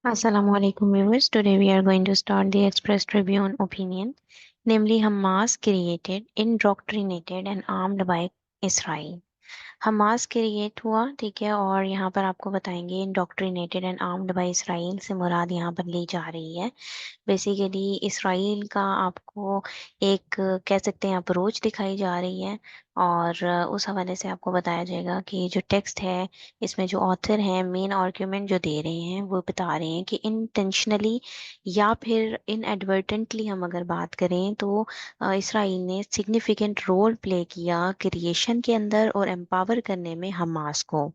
Assalamualaikum viewers. Today we are going to start the Express Tribune opinion, namely Hamas created, indoctrinated and armed by Israel. Hamas create हुआ, ठीक है, और यहाँ पर आपको बताएंगे इंडोक्ट्रिनेटेड एंड आर्म्ड बाय इसराइल से मुराद यहाँ पर ली जा रही है। बेसिकली इसराइल का आपको एक कह सकते हैं अप्रोच दिखाई जा रही है। और उस हवाले से आपको बताया जाएगा कि जो टेक्स्ट है इसमें जो ऑथर हैं मेन आर्ग्यूमेंट जो दे रहे हैं वो बता रहे हैं कि इंटेंशनली या फिर इनएडवर्टेंटली हम अगर बात करें तो इसराइल ने सिग्निफिकेंट रोल प्ले किया क्रिएशन के अंदर और एम्पावर करने में हमास को।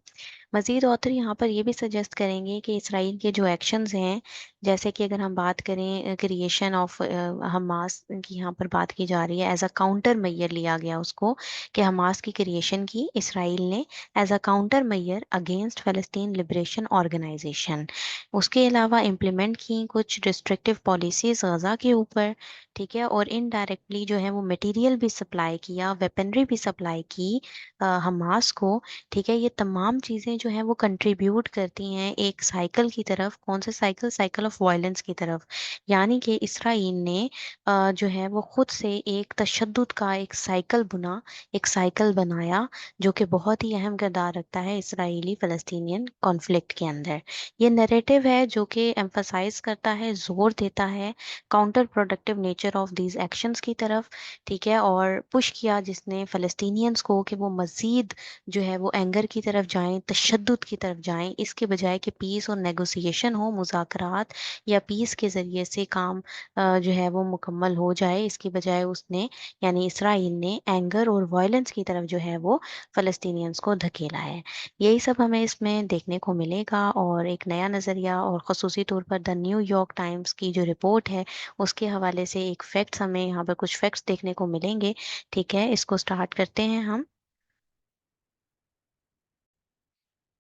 मजीद ऑथर यहाँ पर ये भी सजेस्ट करेंगे कि इसराइल के जो एक्शंस हैं, जैसे कि अगर हम बात करें क्रिएशन ऑफ हमास की, यहाँ पर बात की जा रही है एज अ काउंटर मैयर लिया गया उसको, कि हमास की क्रिएशन की इसराइल ने as a counter mayor against फ़लस्तीन लिबरेशन ऑर्गेनाइजेशन। उसके अलावा इम्प्लीमेंट की कुछ रिस्ट्रिक्टिव पॉलिसीज गजा के ऊपर, ठीक है, और इनडायरेक्टली जो है वो मटेरियल भी सप्लाई किया, वेपनरी भी सप्लाई की हमास को। ठीक है, ये तमाम चीज़ें जो हैं वो कंट्रीब्यूट करती हैं एक साइकिल की तरफ। कौन सा साइकिल? साइकिल ऑफ वायलेंस की तरफ। यानी कि इसराइल ने जो है वो खुद से एक तशद्दुद का एक साइकिल बुना, एक साइकिल बनाया, जो कि बहुत ही अहम किरदार रखता है इसराइली फ़लस्तीनियन कॉन्फ्लिक्ट के अंदर। ये नैरेटिव है जो कि एम्फसाइज करता है, जोर देता है counter productive nature of these actions की तरफ। ठीक है, और पुश किया जिसने फ़लस्तीनियंस को कि वो मज़ीद जो है वो एंगर की तरफ जाएं, तशद्दुद की तरफ जाएं, इसके बजाय कि पीस और नेगोशिएशन हो, मुज़ाकरात या पीस के ज़रिए से काम जो है वो मुकम्मल हो जाए। इसकी बजाय उसने, यानी इसराइल ने, एंगर और वायलेंस की तरफ जो है वो फ़लस्तीनियंस को धकेला है। यही सब हमें इसमें देखने को मिलेगा, और एक नया नज़रिया, और ख़ुसूसी तौर पर द न्यूयॉर्क टाइम्स की जो रिपोर्ट है उसके हवाले से एक फैक्ट्स, हमें यहाँ पर कुछ फैक्ट्स देखने को मिलेंगे। ठीक है, इसको स्टार्ट करते हैं हम।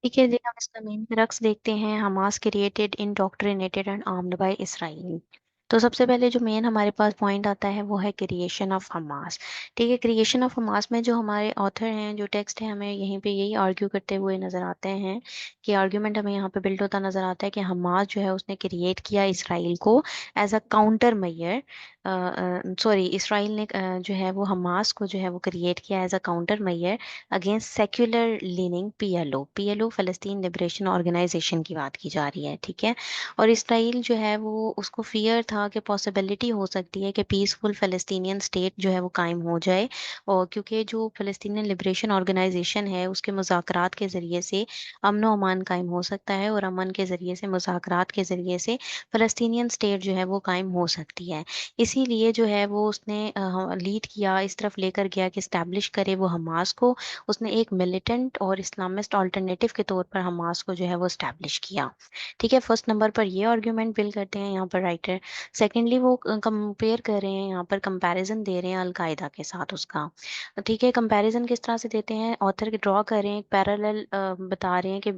ठीक है जी, हम इसका मेन क्रक्स देखते हैं। Hamas created, indoctrinated and armed by Israel. तो सबसे पहले जो मेन हमारे पास पॉइंट आता है वो है क्रिएशन ऑफ हमास। ठीक है, क्रिएशन ऑफ हमास में जो हमारे ऑथर हैं, जो टेक्स्ट है, हमें यहीं पे यही आर्ग्यू करते हुए नजर आते हैं कि आर्ग्यूमेंट हमें यहाँ पे बिल्ड होता नजर आता है कि हमास जो है उसने क्रिएट किया इसराइल को as a counter mayor. Sorry, Israel ने जो है वो हमास को जो है वो क्रिएट किया as a counter mayor against secular leaning PLO. PLO फ़लस्तीन लिबरेशन ऑर्गेनाइजेशन की बात की जा रही है। ठीक है, और इसराइल जो है वो, उसको फियर था कि पॉसिबिलिटी हो सकती है कि पीसफुल फ़लस्तीनियन स्टेट जो है वो कायम हो जाए, और क्योंकि जो फ़लस्तीनियन लिबरेशन ऑर्गेनाइजेशन है उसके मुज़ाकरात के ज़रिए से अमन व अमान कायम हो सकता है, और अमन के ज़रिए से, मुज़ाकरात के ज़रिए से फ़लस्तीनियन स्टेट जो है वो कायम हो सकती है। इसीलिए जो है वो उसने लीड किया, इस तरफ लेकर गया कि इस्टेब्लिश करे वो हमास को। उसने एक मिलिटेंट और इस्लामिस्ट अल्टरनेटिव के तौर पर हमास को जो है वो स्टैब्लिश किया। ठीक है, फर्स्ट नंबर पर ये आर्ग्यूमेंट बिल्ड करते हैं यहाँ पर राइटर। सेकेंडली वो कंपेयर कर रहे हैं, यहाँ पर कंपैरिजन दे रहे हैं अलकायदा के साथ उसका। ठीक है, कंपैरिजन किस तरह से देते हैं? ऑथर ड्रॉ कर रहे हैं, एक पैरेलल बता रहे हैं कि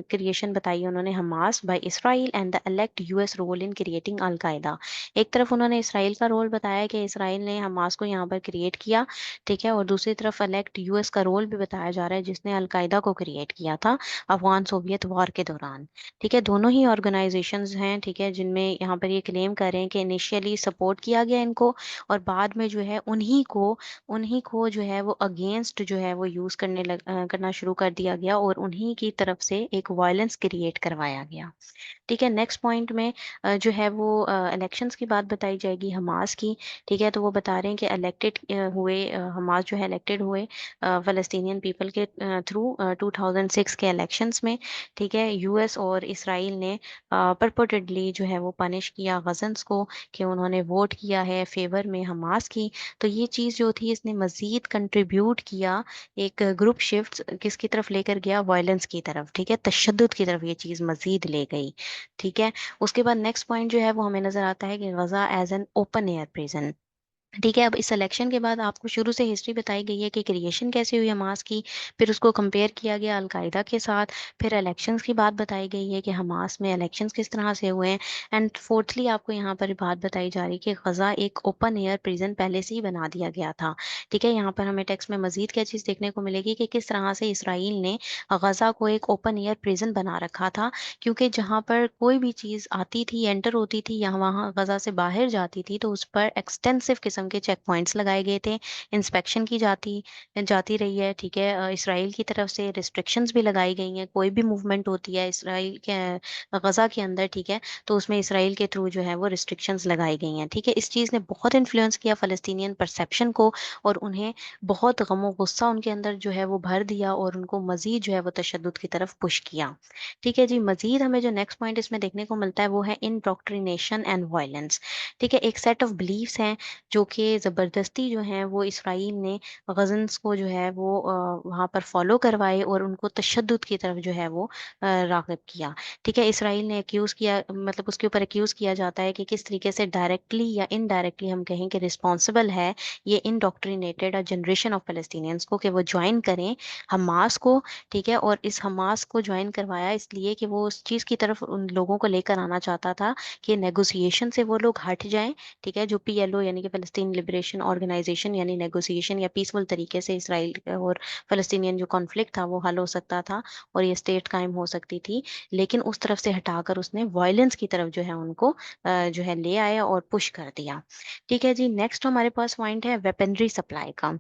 क्रिएशन बताई है उन्होंने Hamas by Israel and the elect US role in creating al Qaeda. एक तरफ उन्होंने इसराइल का रोल बताया कि इसराइल ने हमास को यहाँ पर क्रिएट किया, ठीक है, और दूसरी तरफ इलेक्ट यूएस का रोल भी बताया जा रहा है जिसने अलकायदा को क्रिएट किया था अफगान सोवियत वॉर के दौरान। ठीक है, दोनों ही ऑर्गेनाइजेशंस हैं, ठीक है, जिनमें यहाँ पर ये क्लेम कर रहे हैं कि इनिशियली सपोर्ट किया गया इनको, और बाद में जो है उन्हीं को जो है वो अगेंस्ट जो है वो यूज करना शुरू कर दिया गया, और उन्हीं की तरफ से एक वायलेंस क्रिएट करवाया गया। ठीक है, नेक्स्ट पॉइंट में जो है वो इलेक्शंस की बात बताई जाएगी हमास की। ठीक है, तो वो बता रहे हैं कि इलेक्टेड हुए, हमास जो है इलेक्टेड हुए फ़लस्तीनियन पीपल के थ्रू 2006 के इलेक्शंस में। ठीक है, यूएस और इसराइल ने परपोटेडली जो है वो पनिश किया गजन्स को कि उन्होंने वोट किया है फेवर में हमास की। तो ये चीज़ जो थी इसने मज़ीद कंट्रीब्यूट किया, एक ग्रुप शिफ्ट किसकी तरफ लेकर गया? वायलेंस की तरफ। ठीक है, तशद्दुद की तरफ ये चीज़ मज़ीद ले गई। ठीक है, उसके बाद नेक्स्ट पॉइंट जो है वो हमें नजर आता है कि Gaza as an open air prison. ठीक है, अब इस सिलेक्शन के बाद आपको शुरू से हिस्ट्री बताई गई है कि क्रिएशन कैसे हुई हमास की, फिर उसको कंपेयर किया गया अलकायदा के साथ, फिर इलेक्शंस की बात बताई गई है कि हमास में इलेक्शंस किस तरह से हुए हैं, एंड फोर्थली आपको यहाँ पर बात बताई जा रही है कि गजा एक ओपन एयर प्रिजन पहले से ही बना दिया गया था। ठीक है, यहाँ पर हमें टेक्स्ट में मजीद क्या चीज़ देखने को मिलेगी कि किस तरह से इसराइल ने गजा को एक ओपन एयर प्रिजन बना रखा था, क्योंकि जहाँ पर कोई भी चीज़ आती थी, एंटर होती थी या वहाँ गजा से बाहर जाती थी, तो उस पर एक्सटेंसिव किस्म के चेक पॉइंट्स लगाए गए थे, इंस्पेक्शन की जाती जाती रही है। ठीक है, इसराइल की तरफ से रिस्ट्रिक्शंस भी लगाई गई हैं, कोई भी मूवमेंट होती है इसराइल के गजा के अंदर, ठीक है, तो उसमें इसराइल के थ्रू जो है वो रिस्ट्रिक्शंस लगाई गई हैं। ठीक है, इस चीज़ ने बहुत इन्फ्लुएंस किया फ़लस्तीनियन परसेप्शन को, और उन्हें बहुत गम गुस्सा उनके अंदर जो है वो भर दिया, और उनको मजीद जो है वो तशद्दुद की तरफ पुश किया। ठीक है जी, मजीद हमें जो नेक्स्ट पॉइंट इसमें देखने को मिलता है वो है इंडोक्ट्रिनेशन एंड वायलेंस। ठीक है, एक सेट ऑफ बिलीव्स हैं जो कि ज़बरदस्ती जो हैं वो इसराइल ने गज़न्स को जो है वो वहाँ पर फॉलो करवाए और उनको तशद्दुद की तरफ जो है वो राग़िब किया। ठीक है, इसराइल ने एक्यूज़ किया, मतलब उसके ऊपर एक्यूज़ किया जाता है कि किस तरीके से डायरेक्टली या इनडायरेक्टली हम कहें कि रिस्पॉन्सिबल है ये इंडोक्ट्रिनेटेड जनरेशन ऑफ फ़लस्तीनियंस को कि वो ज्वाइन करें हमास को। ठीक है, और इस हमास को ज्वाइन करवाया इसलिए कि वो उस चीज़ की तरफ उन लोगों को लेकर आना चाहता था कि नेगोशिएशन से वो लोग हट जाएं। ठीक है, जो पीएलओ यानी कि फ़लस्तीन लिबरेशन ऑर्गेनाइजेशन, यानी नेगोशिएशन या पीसफुल तरीके से इसराइल और फ़लस्तीनियन जो कॉन्फ्लिक्ट था वो हल हो सकता था और ये स्टेट कायम हो सकती थी। लेकिन उस तरफ से हटाकर उसने वायलेंस की तरफ जो है उनको जो है ले आया और पुश कर दिया। ठीक है जी, नेक्स्ट हमारे पास पॉइंट है वेपनरी सप्लाई का।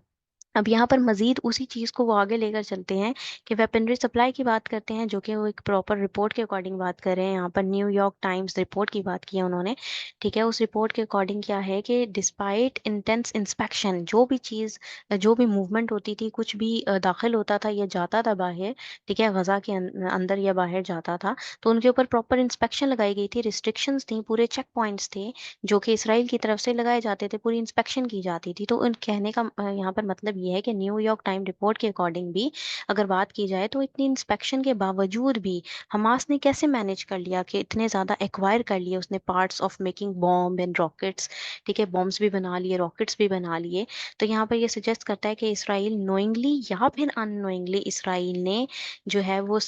अब यहाँ पर मजीद उसी चीज़ को वो आगे लेकर चलते हैं कि वेपनरी सप्लाई की बात करते हैं, जो कि वो एक प्रॉपर रिपोर्ट के अकॉर्डिंग बात कर रहे हैं। यहाँ पर न्यूयॉर्क टाइम्स रिपोर्ट की बात की है उन्होंने। ठीक है, उस रिपोर्ट के अकॉर्डिंग क्या है कि डिस्पाइट इंटेंस इंस्पेक्शन, जो भी चीज़, जो भी मूवमेंट होती थी, कुछ भी दाखिल होता था या जाता था बाहर, ठीक है, गजा के अंदर या बाहर जाता था, तो उनके ऊपर प्रॉपर इंस्पेक्शन लगाई गई थी, रिस्ट्रिक्शंस थी, पूरे चेक पॉइंट्स थे जो कि इसराइल की तरफ से लगाए जाते थे, पूरी इंस्पेक्शन की जाती थी। तो उन कहने का यहाँ पर मतलब ये है कि न्यूयॉर्क टाइम रिपोर्ट के अकॉर्डिंग भी अगर बात की जाए तो इतनी इंस्पेक्शन के बावजूद भी हमास ने कैसे मैनेज कर लिया कि इतने ज़्यादा एक्वायर कर लिए उसने parts of making bomb and rockets. ठीक है, बॉम्ब्स भी बना लिए, रॉकेट्स भी बना लिए। तो यहाँ पर ये सजेस्ट करता है कि इसराइल नोइंगली या फिर अननोइंगली इसराइल ने जो है वो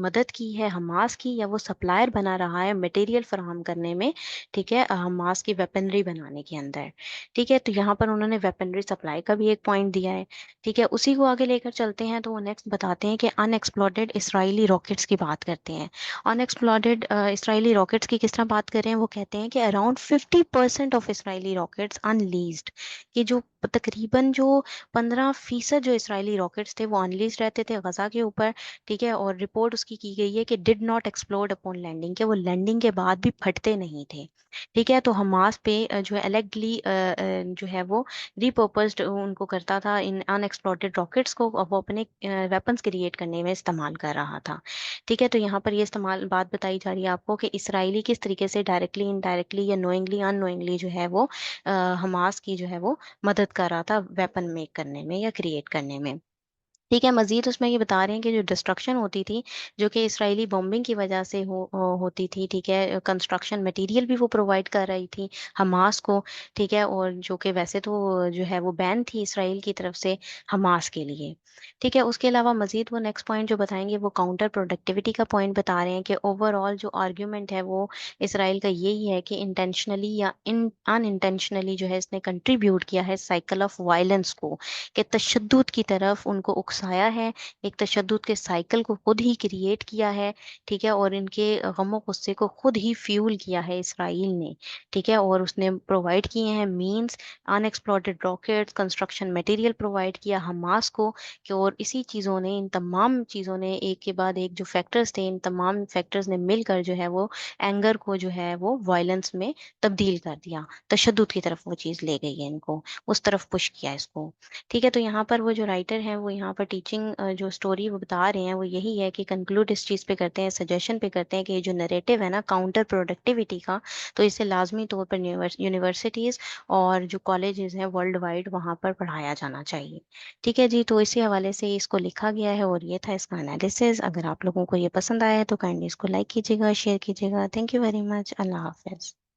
मदद की है हमास की, या वो सप्लायर बना रहा है मटेरियल फराहम करने में। ठीक है, हमास की वेपनरी बनाने के अंदर। ठीक है, तो यहाँ पर उन्होंने वेपनरी सप्लाई का भी एक पॉइंट दिया है। ठीक है, उसी को आगे लेकर चलते हैं तो वो नेक्स्ट बताते हैं कि अनएक्सप्लोडेड इसराइली रॉकेट्स की बात करते हैं। अनएक्सप्लोडेड इसराइली रॉकेट्स की किस तरह बात कर रहे हैं, वो कहते हैं कि अराउंड 50% ऑफ इसराइली रॉकेट्स अनलीज्ड, कि जो तकरीबन जो 15% जो इसराइली रॉकेट्स थे वो अनलीज्ड रहते थे गजा के ऊपर। ठीक है, और रिपोर्ट उसकी की गई है कि did not explode upon landing, के वो लैंडिंग के बाद भी फटते नहीं थे। ठीक है, तो हमास पे जो है अलेगली जो है वो रिपर्पस्ड उनको करता था, इन अनएक्सप्लोडेड रॉकेट्स को वो अपने वेपन्स क्रिएट करने में इस्तेमाल कर रहा था। ठीक है, तो यहाँ पर ये इस्तेमाल बात बताई जा रही है आपको कि इसराइली किस तरीके से डायरेक्टली इनडायरेक्टली या नोइंगली अननोइंगली जो है वो हमास की जो है वो मदद कर रहा था वेपन मेक करने में या क्रिएट करने में। ठीक है, मजीद उसमें ये बता रहे हैं कि जो डिस्ट्रक्शन होती थी, जो कि इसराइली बॉम्बिंग की वजह से होती थी, ठीक है, कंस्ट्रक्शन मटेरियल भी वो प्रोवाइड कर रही थी हमास को। ठीक है, और जो कि वैसे तो जो है वो बैन थी इसराइल की तरफ से हमास के लिए। ठीक है, उसके अलावा मजीद वो नेक्स्ट पॉइंट जो बताएंगे वो काउंटर प्रोडक्टिविटी का पॉइंट बता रहे हैं कि ओवरऑल जो आर्ग्यूमेंट है वो इसराइल का यही है कि इंटेंशनली या इन अनइंटेंशनली जो है इसने कंट्रीब्यूट किया है साइकिल ऑफ वायलेंस को, कि तशद्दुद की तरफ उनको उकसाया है, एक तशद्दुद के साइकिल को खुद ही क्रिएट किया है। ठीक है, और इनके गमो गुस्से को खुद ही फ्यूल किया है इसराइल ने। ठीक है, और उसने प्रोवाइड किए हैं means, unexploded rockets, construction material provide किया हमास को, कि और इसी चीज़ों ने, इन तमाम चीज़ों ने एक के बाद एक जो फैक्टर्स थे, इन तमाम फैक्टर्स ने मिलकर जो है वो एंगर को जो है वो वायलेंस में तब्दील कर दिया, तशद्दुद की तरफ वो चीज़ ले गई है इनको, उस तरफ पुश किया इसको। ठीक है, तो यहाँ पर वो जो राइटर हैं वो यहाँ पर टीचिंग जो स्टोरी वो बता रहे हैं वो यही है कि कंक्लूड इस चीज़ पे करते हैं, सजेशन पे करते हैं कि ये जो नरेटिव है ना काउंटर प्रोडक्टिविटी का, तो इसे लाजमी तौर पर यूनिवर्सिटीज़ और जो कॉलेजेस हैं वर्ल्ड वाइड वहाँ पर पढ़ाया जाना चाहिए। ठीक है जी, तो इसी हवाले से इसको लिखा गया है और ये था इसका एनालिसिस। अगर आप लोगों को ये पसंद आया है तो काइंडली इसको लाइक कीजिएगा, शेयर कीजिएगा। Thank you very much. अल्लाह हाफिज़।